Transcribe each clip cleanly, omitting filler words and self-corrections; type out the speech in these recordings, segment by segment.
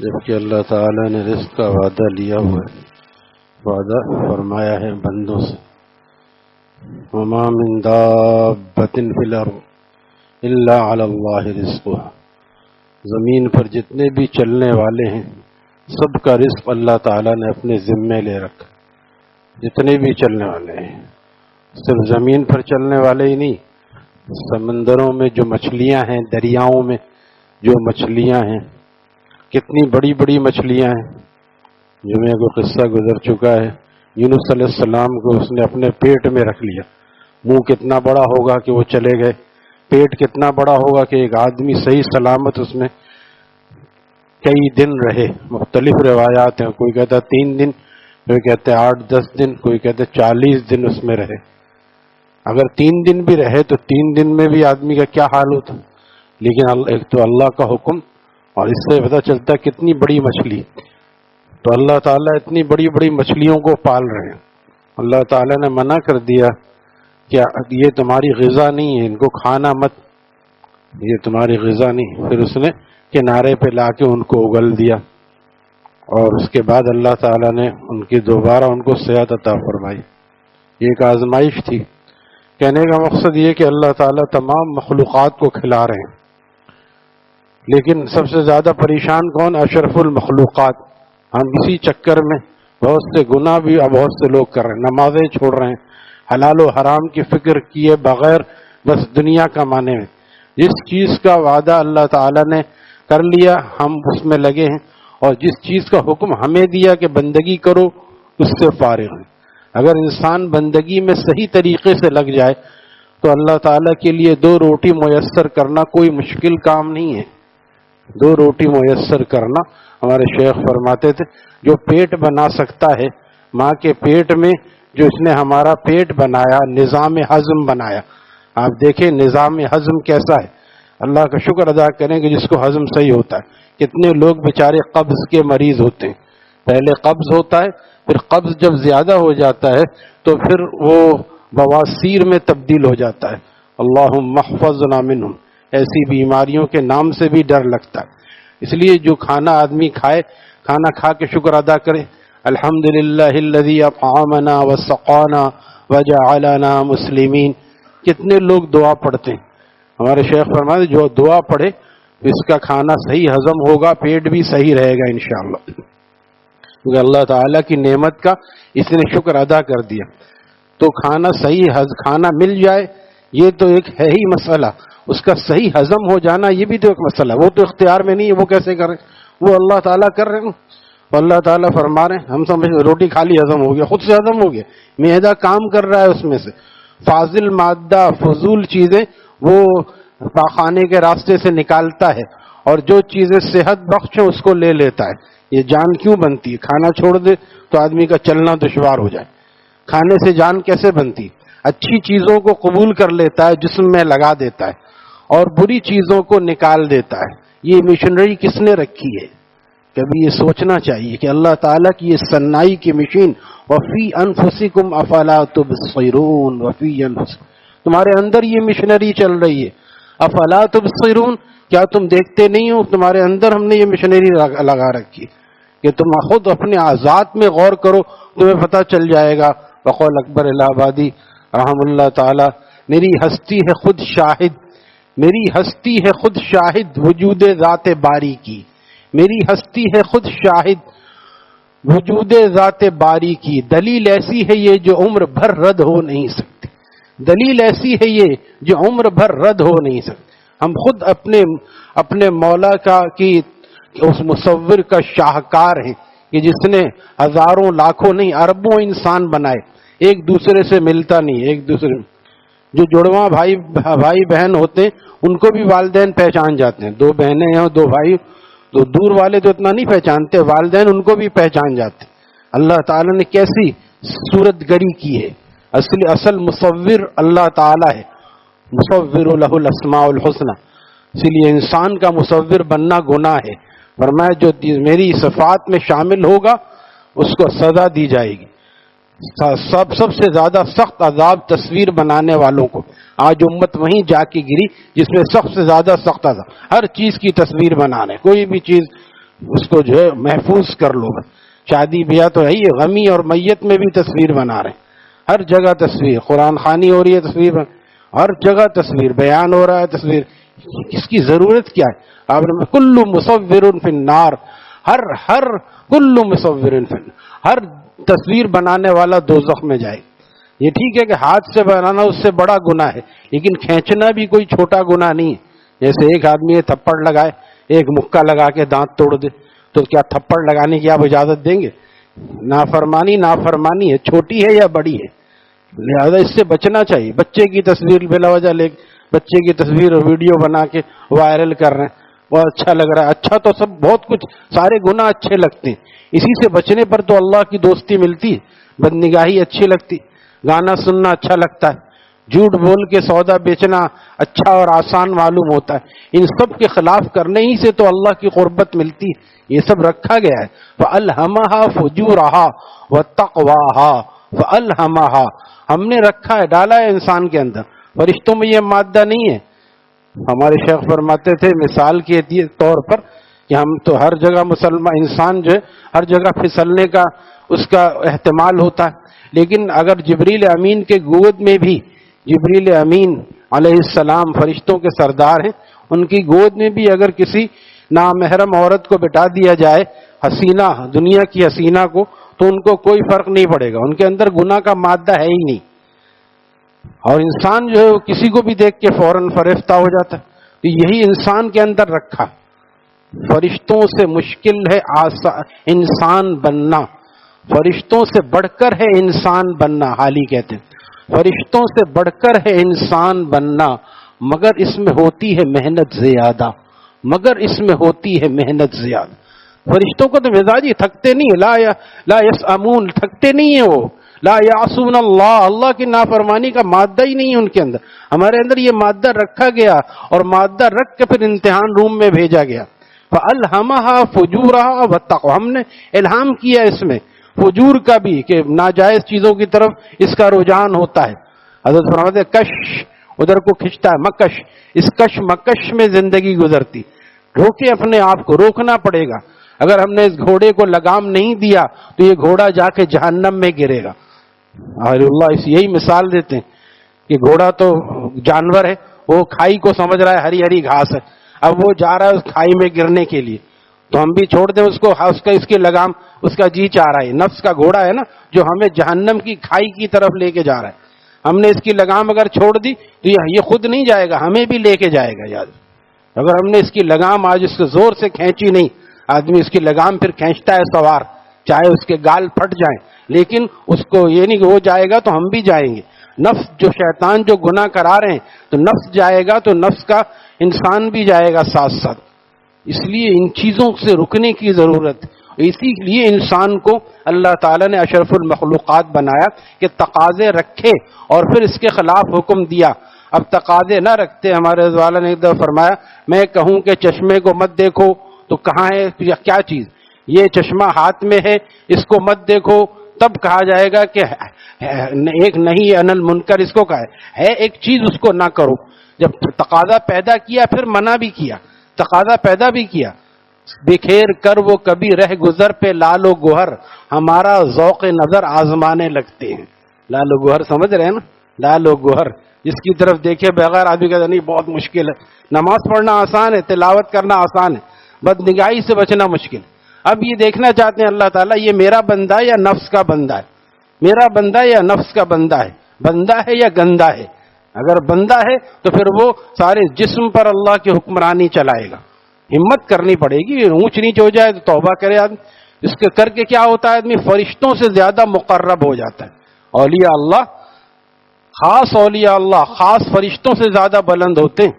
جبکہ اللہ تعالیٰ نے رزق کا وعدہ لیا ہوا ہے، وعدہ فرمایا ہے بندوں سے، وما من دابۃ فی الارض الا علی اللہ رزقها، زمین پر جتنے بھی چلنے والے ہیں سب کا رزق اللہ تعالیٰ نے اپنے ذمے لے رکھا، جتنے بھی چلنے والے ہیں، صرف زمین پر چلنے والے ہی نہیں، سمندروں میں جو مچھلیاں ہیں، دریاؤں میں جو مچھلیاں ہیں، کتنی بڑی بڑی مچھلیاں ہیں۔ جمعہ کو قصہ گزر چکا ہے، یونس علیہ السلام کو اس نے اپنے پیٹ میں رکھ لیا۔ منہ کتنا بڑا ہوگا کہ وہ چلے گئے، پیٹ کتنا بڑا ہوگا کہ ایک آدمی صحیح سلامت اس میں کئی دن رہے۔ مختلف روایات ہیں، کوئی کہتا 3 دن، کوئی کہتے 8-10 دن، کوئی کہتے 40 دن اس میں رہے۔ اگر 3 دن بھی رہے تو 3 دن میں بھی آدمی کا کیا حال ہوتا، لیکن ایک تو اللہ کا حکم، اور اس سے پتہ چلتا ہے کتنی بڑی مچھلی۔ تو اللہ تعالیٰ اتنی بڑی بڑی مچھلیوں کو پال رہے ہیں۔ اللہ تعالیٰ نے منع کر دیا کہ یہ تمہاری غذا نہیں ہے، ان کو کھانا مت، یہ تمہاری غذا نہیں۔ پھر اس نے کنارے پہ لا کے ان کو اگل دیا، اور اس کے بعد اللہ تعالیٰ نے ان کی دوبارہ ان کو صحت عطا فرمائی۔ یہ ایک آزمائش تھی۔ کہنے کا مقصد یہ کہ اللہ تعالیٰ تمام مخلوقات کو کھلا رہے ہیں، لیکن سب سے زیادہ پریشان کون؟ اشرف المخلوقات۔ ہم اسی چکر میں بہت سے گناہ بھی بہت سے لوگ کر رہے ہیں، نمازیں چھوڑ رہے ہیں، حلال و حرام کی فکر کیے بغیر بس دنیا کمانے میں۔ جس چیز کا وعدہ اللہ تعالیٰ نے کر لیا ہم اس میں لگے ہیں، اور جس چیز کا حکم ہمیں دیا کہ بندگی کرو اس سے فارغ ہیں۔ اگر انسان بندگی میں صحیح طریقے سے لگ جائے تو اللہ تعالیٰ کے لیے 2 روٹی میسر کرنا کوئی مشکل کام نہیں ہے۔ 2 روٹی میسر کرنا، ہمارے شیخ فرماتے تھے، جو پیٹ بنا سکتا ہے، ماں کے پیٹ میں جو اس نے ہمارا پیٹ بنایا، نظام ہضم بنایا، آپ دیکھیں نظام ہضم کیسا ہے۔ اللہ کا شکر ادا کریں کہ جس کو ہضم صحیح ہوتا ہے۔ کتنے لوگ بیچارے قبض کے مریض ہوتے ہیں، پہلے قبض ہوتا ہے، پھر قبض جب زیادہ ہو جاتا ہے تو پھر وہ بواسیر میں تبدیل ہو جاتا ہے۔ اللہم احفظنا منہم، ایسی بیماریوں کے نام سے بھی ڈر لگتا ہے۔ اس لیے جو کھانا آدمی کھائے، کھانا کھا کے شکر ادا کرے، الحمدللہ الذی اطعمنا وسقانا وجعلنا مسلمین۔ کتنے لوگ دعا پڑھتے ہیں، ہمارے شیخ فرماتے جو دعا پڑھے اس کا کھانا صحیح ہضم ہوگا، پیٹ بھی صحیح رہے گا انشاءاللہ، کیونکہ اللہ تعالیٰ کی نعمت کا اس نے شکر ادا کر دیا۔ تو کھانا صحیح کھانا مل جائے یہ تو ایک ہے ہی مسئلہ، اس کا صحیح ہضم ہو جانا یہ بھی تو ایک مسئلہ ہے۔ وہ تو اختیار میں نہیں ہے، وہ کیسے کریں؟ وہ اللہ تعالیٰ کر رہے ہیں۔ اللہ تعالیٰ فرما رہے ہیں، ہم سمجھ روٹی کھا لی ہضم ہو گیا، خود سے ہضم ہو گیا، معدہ کام کر رہا ہے، اس میں سے فاضل مادہ، فضول چیزیں وہ پاخانے کے راستے سے نکالتا ہے، اور جو چیزیں صحت بخش ہیں اس کو لے لیتا ہے۔ یہ جان کیوں بنتی ہے؟ کھانا چھوڑ دے تو آدمی کا چلنا دشوار ہو جائے۔ کھانے سے جان کیسے بنتی؟ اچھی چیزوں کو قبول کر لیتا ہے، جسم میں لگا دیتا ہے، اور بری چیزوں کو نکال دیتا ہے۔ یہ مشینری کس نے رکھی ہے؟ کبھی یہ سوچنا چاہیے کہ اللہ تعالیٰ کی یہ صنائی کی مشین، وفی انفسکم افلا تبصرون، وفی انفسکم، تمہارے اندر یہ مشینری چل رہی ہے۔ افلا تبصرون، کیا تم دیکھتے نہیں ہو؟ تمہارے اندر ہم نے یہ مشینری لگا رکھی کہ تم خود اپنے ذات میں غور کرو، تمہیں پتہ چل جائے گا۔ بقول اکبر الہ آبادی رحم اللہ تعالی، میری ہستی ہے خود شاہد، میری ہستی ہے خود شاہد وجود ذات باری کی، میری ہستی ہے خود شاہد وجود ذات باری کی، دلیل ایسی ہے یہ جو عمر بھر رد ہو نہیں سکتی، دلیل ایسی ہے یہ جو عمر بھر رد ہو نہیں سکتی۔ ہم خود اپنے مولا کی اس مصور کا شاہکار ہیں کہ جس نے ہزاروں لاکھوں نہیں اربوں انسان بنائے، ایک دوسرے سے ملتا نہیں، ایک دوسرے جو جڑواں بھائی بہن ہوتے ہیں ان کو بھی والدین پہچان جاتے ہیں، 2 بہنیں ہیں اور 2 بھائی، تو دور والے تو اتنا نہیں پہچانتے، والدین ان کو بھی پہچان جاتے ہیں۔ اللہ تعالیٰ نے کیسی صورت گری کی ہے، اصل مصور اللہ تعالیٰ ہے، مصور لہ الاسماء الحسنی، اسی لیے انسان کا مصور بننا گناہ ہے۔ فرمایا جو میری صفات میں شامل ہوگا اس کو سزا دی جائے گی۔ سب سے زیادہ سخت عذاب تصویر بنانے والوں کو، آج امت وہیں جا کے گری جس میں سب سے زیادہ سخت عذاب، ہر چیز کی تصویر بنا رہے، کوئی بھی چیز اس کو جو ہے محفوظ کر لو. شادی بیاہ تو ہے ہی، غمی اور میت میں بھی تصویر بنا رہے ہیں، ہر جگہ تصویر، قرآن خوانی ہو رہی ہے تصویر، ہر جگہ تصویر، بیان ہو رہا ہے تصویر. اس کی ضرورت کیا ہے؟ آپ نے کل مصور فی النار، ہر کل مصور فی النار، ہر تصویر بنانے والا دوزخ میں جائے. یہ ٹھیک ہے کہ ہاتھ سے بنانا اس سے بڑا گناہ ہے، لیکن کھینچنا بھی کوئی چھوٹا گناہ نہیں ہے. جیسے ایک آدمی تھپڑ لگائے، ایک مکہ لگا کے دانت توڑ دے، تو کیا تھپڑ لگانے کی آپ اجازت دیں گے؟ نافرمانی ہے، چھوٹی ہے یا بڑی ہے. لہذا اس سے بچنا چاہیے. بچے کی تصویر بلا وجہ لے، بچے کی تصویر اور ویڈیو بنا کے وائرل کر رہے ہیں، بہت اچھا لگ رہا ہے. اچھا تو سب بہت کچھ، سارے گناہ اچھے لگتے ہیں. اسی سے بچنے پر تو اللہ کی دوستی ملتی ہے. بدنگاہی اچھی لگتی، گانا سننا اچھا لگتا ہے، جھوٹ بول کے سودا بیچنا اچھا اور آسان معلوم ہوتا ہے. ان سب کے خلاف کرنے ہی سے تو اللہ کی قربت ملتی ہے. یہ سب رکھا گیا ہے. فَأَلْهَمَهَا فُجُورَهَا وَتَقْوَاهَا، فَأَلْهَمَهَا، ہم نے رکھا ہے، ڈالا ہے انسان کے اندر. فرشتوں میں یہ مادہ نہیں ہے. ہمارے شیخ فرماتے تھے مثال کے طور پر کہ ہم تو ہر جگہ مسلمان انسان جو ہے ہر جگہ پھسلنے کا اس کا احتمال ہوتا ہے. لیکن اگر جبریل امین کے گود میں بھی، جبریل امین علیہ السلام فرشتوں کے سردار ہیں، ان کی گود میں بھی اگر کسی نامحرم عورت کو بٹھا دیا جائے، حسینہ، دنیا کی حسینہ کو، تو ان کو کوئی فرق نہیں پڑے گا. ان کے اندر گناہ کا مادہ ہے ہی نہیں. اور انسان جو ہے وہ کسی کو بھی دیکھ کے فوراً فریفتہ ہو جاتا ہے. تو یہی انسان کے اندر رکھا. فرشتوں سے مشکل ہے انسان بننا، فرشتوں سے بڑھ کر ہے انسان بننا. حالی کہتے ہیں فرشتوں سے بڑھ کر ہے انسان بننا، مگر اس میں ہوتی ہے محنت زیادہ، مگر اس میں ہوتی ہے محنت زیادہ. فرشتوں کو تو مزاجی تھکتے نہیں، لا یسأمون، تھکتے نہیں ہیں وہ. لا یعصون اللہ، اللہ کی نافرمانی کا مادہ ہی نہیں ہے ان کے اندر. ہمارے اندر یہ مادہ رکھا گیا، اور مادہ رکھ کے پھر امتحان روم میں بھیجا گیا. فَأَلْهَمَهَا فُجُورَهَا وَالتَّقْوَىٰ، ہم نے الہام کیا اس میں فجور کا بھی، کہ ناجائز چیزوں کی طرف اس کا رجحان ہوتا ہے. حضرت فرماتے ہیں کش ادھر کو کھنچتا ہے، مکش، اس کش مکش میں زندگی گزرتی. روکے اپنے آپ کو، روکنا پڑے گا. اگر ہم نے اس گھوڑے کو لگام نہیں دیا تو یہ گھوڑا جا کے جہنم میں گرے گا. اللہ اس یہی مثال دیتے ہیں کہ گھوڑا تو جانور ہے، وہ کھائی کو سمجھ رہا ہے ہری ہری گھاس ہے، اب وہ جا رہا ہے اس کھائی میں گرنے کے لیے. تو ہم بھی چھوڑ دیں اس کو، اس کی لگام، اس کا جی چاہ رہا ہے. نفس کا گھوڑا ہے نا، جو ہمیں جہنم کی کھائی کی طرف لے کے جا رہا ہے. ہم نے اس کی لگام اگر چھوڑ دی تو یہ خود نہیں جائے گا، ہمیں بھی لے کے جائے گا. یاد، اگر ہم نے اس کی لگام آج اس کے زور سے کھینچی نہیں، آدمی اس کی لگام پھر کھینچتا ہے سوار، چاہے اس کے گال پھٹ جائیں، لیکن اس کو یہ نہیں کہ وہ جائے گا تو ہم بھی جائیں گے. نفس جو شیطان جو گناہ کرا رہے ہیں، تو نفس جائے گا تو نفس کا انسان بھی جائے گا ساتھ ساتھ. اس لیے ان چیزوں سے رکنے کی ضرورت. اسی لیے انسان کو اللہ تعالیٰ نے اشرف المخلوقات بنایا کہ تقاضے رکھے اور پھر اس کے خلاف حکم دیا. اب تقاضے نہ رکھتے. ہمارے رضی اللہ نے ایک دفعہ فرمایا، میں کہوں کہ چشمے کو مت دیکھو تو کہاں ہے کیا چیز؟ یہ چشمہ ہاتھ میں ہے، اس کو مت دیکھو، تب کہا جائے گا کہ ایک نہیں ان المنکر، اس کو کہا ہے ایک چیز، اس کو نہ کرو. جب تقاضا پیدا کیا پھر منع بھی کیا، تقاضا پیدا بھی کیا. بکھیر کر وہ کبھی رہ گزر پہ لال و گوہر، ہمارا ذوق نظر آزمانے لگتے ہیں. لال و گوہر سمجھ رہے ہیں نا؟ لال و گوہر جس کی طرف دیکھے بغیر آدمی کہتا نہیں بہت مشکل ہے. نماز پڑھنا آسان ہے، تلاوت کرنا آسان ہے، بدنگاہی سے بچنا مشکل. اب یہ دیکھنا چاہتے ہیں اللہ تعالیٰ یہ میرا بندہ ہے یا نفس کا بندہ ہے، میرا بندہ ہے یا نفس کا بندہ ہے، بندہ ہے یا گندا ہے. اگر بندہ ہے تو پھر وہ سارے جسم پر اللہ کی حکمرانی چلائے گا. ہمت کرنی پڑے گی. اونچ نیچ ہو جائے تو توبہ کرے آدمی. اس کے کر کے کیا ہوتا ہے؟ آدمی فرشتوں سے زیادہ مقرب ہو جاتا ہے. اولیاء اللہ، خاص اولیاء اللہ خاص فرشتوں سے زیادہ بلند ہوتے ہیں.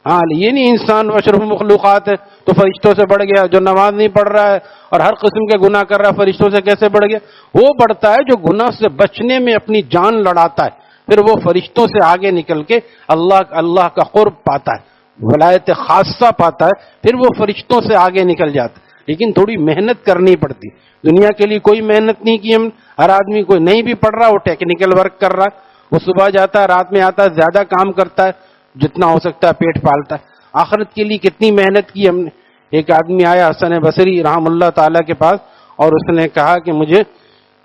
ہاں یہ نہیں انسان اشرف مخلوقات ہے تو فرشتوں سے بڑھ گیا. جو نماز نہیں پڑھ رہا ہے اور ہر قسم کے گناہ کر رہا ہے فرشتوں سے کیسے بڑھ گیا؟ وہ بڑھتا ہے جو گناہ سے بچنے میں اپنی جان لڑاتا ہے، پھر وہ فرشتوں سے آگے نکل کے اللہ کا قرب پاتا ہے، ولایت خاصہ پاتا ہے، پھر وہ فرشتوں سے آگے نکل جاتا ہے. لیکن تھوڑی محنت کرنی پڑتی. دنیا کے لیے کوئی محنت نہیں کی ہم. ہر آدمی کوئی نہیں بھی پڑھ رہا، وہ ٹیکنیکل ورک کر رہا ہے، وہ صبح جاتا ہے رات میں آتا ہے، زیادہ کام کرتا ہے، جتنا ہو سکتا ہے پیٹ پالتا ہے. آخرت کے لیے کتنی محنت کی ہم نے. ایک آدمی آیا حسن بصری رحم اللہ تعالیٰ کے پاس اور اس نے کہا کہ مجھے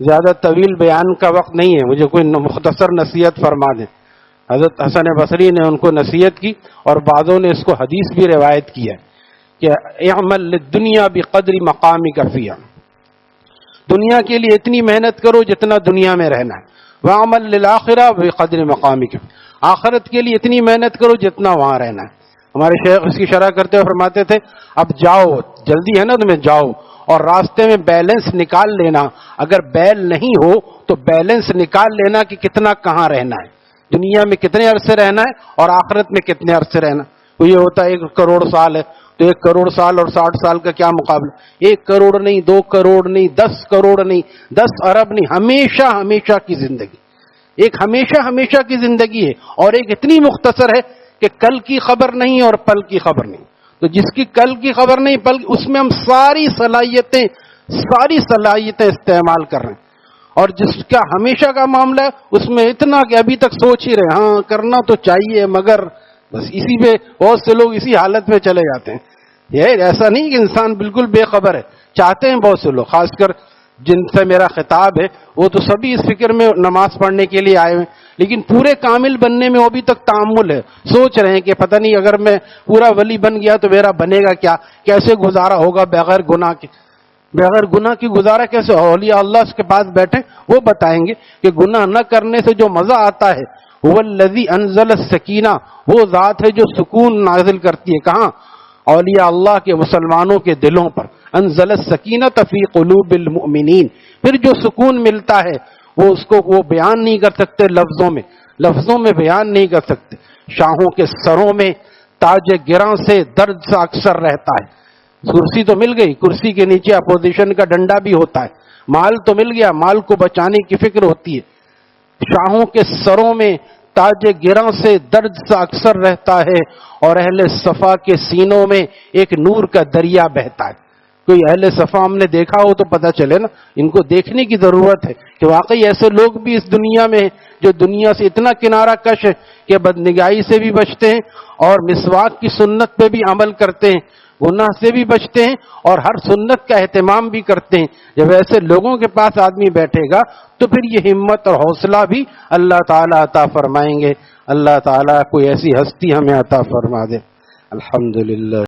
زیادہ طویل بیان کا وقت نہیں ہے، مجھے کوئی مختصر نصیحت فرما دیں۔ حضرت حسن بصری نے ان کو نصیحت کی اور بعضوں نے اس کو حدیث بھی روایت کی ہے کہ اعمل للدنیا بقدر مقامک فیہا، دنیا کے لیے اتنی محنت کرو جتنا دنیا میں رہنا ہے، واعمل للآخرہ بقدر مقامک، آخرت کے لیے اتنی محنت کرو جتنا وہاں رہنا ہے۔ ہمارے شیخ اس کی شرح کرتے ہوئے فرماتے تھے اب جاؤ، جلدی ہے نا تمہیں، جاؤ اور راستے میں بیلنس نکال لینا، اگر بیل نہیں ہو تو بیلنس نکال لینا کہ کتنا کہاں رہنا ہے، دنیا میں کتنے عرصے رہنا ہے اور آخرت میں کتنے عرصے رہنا۔ تو یہ ہوتا ہے 1 کروڑ سال ہے تو 1 کروڑ سال اور 60 سال کا کیا مقابلہ، 1 کروڑ نہیں، 2 کروڑ نہیں، 10 کروڑ نہیں، 10 ارب نہیں، ہمیشہ ہمیشہ کی زندگی، ایک ہمیشہ ہمیشہ کی زندگی ہے، اور ایک اتنی مختصر ہے کہ کل کی خبر نہیں اور پل کی خبر نہیں۔ تو جس کی کل کی خبر نہیں، پل، اس میں ہم ساری صلاحیتیں استعمال کر رہے ہیں، اور جس کا ہمیشہ کا معاملہ ہے اس میں اتنا کہ ابھی تک سوچ ہی رہے، ہاں کرنا تو چاہیے مگر بس اسی پہ بہت سے لوگ اسی حالت میں چلے جاتے ہیں۔ یہ ایسا نہیں کہ انسان بالکل بے خبر ہے، چاہتے ہیں بہت سے لوگ، خاص کر جن سے میرا خطاب ہے وہ تو سبھی اس فکر میں نماز پڑھنے کے لیے آئے ہوئے، لیکن پورے کامل بننے میں وہ ابھی تک تعامل ہے، سوچ رہے ہیں کہ پتہ نہیں اگر میں پورا ولی بن گیا تو میرا بنے گا کیا، کیسے گزارا ہوگا بغیر گناہ کے، بغیر گناہ کی گزارا کیسے؟ اولیاء اللہ کے پاس بیٹھے وہ بتائیں گے کہ گناہ نہ کرنے سے جو مزہ آتا ہے، هو الذی انزل السکینہ، وہ ذات ہے جو سکون نازل کرتی ہے، کہاں؟ اولیاء اللہ کے، مسلمانوں کے دلوں پر، انزل السکینۃ فی قلوب المؤمنین، پھر جو سکون ملتا ہے وہ اس کو وہ بیان نہیں کر سکتے لفظوں میں بیان نہیں کر سکتے۔ شاہوں کے سروں میں تاج گراں سے درد سا اکثر رہتا ہے، کرسی تو مل گئی، کرسی کے نیچے اپوزیشن کا ڈنڈا بھی ہوتا ہے، مال تو مل گیا، مال کو بچانے کی فکر ہوتی ہے، شاہوں کے سروں میں تاج گراں سے درد سا اکثر رہتا ہے، اور اہل صفا کے سینوں میں ایک نور کا دریا بہتا ہے۔ کوئی اہل صفا ہم نے دیکھا ہو تو پتہ چلے نا، ان کو دیکھنے کی ضرورت ہے کہ واقعی ایسے لوگ بھی اس دنیا میں ہیں جو دنیا سے اتنا کنارہ کش ہے کہ بدنگاہی سے بھی بچتے ہیں اور مسواک کی سنت پہ بھی عمل کرتے ہیں، گناہ سے بھی بچتے ہیں اور ہر سنت کا اہتمام بھی کرتے ہیں۔ جب ایسے لوگوں کے پاس آدمی بیٹھے گا تو پھر یہ ہمت اور حوصلہ بھی اللہ تعالیٰ عطا فرمائیں گے۔ اللہ تعالیٰ کوئی ایسی ہستی ہمیں عطا فرما دے۔ الحمدللہ۔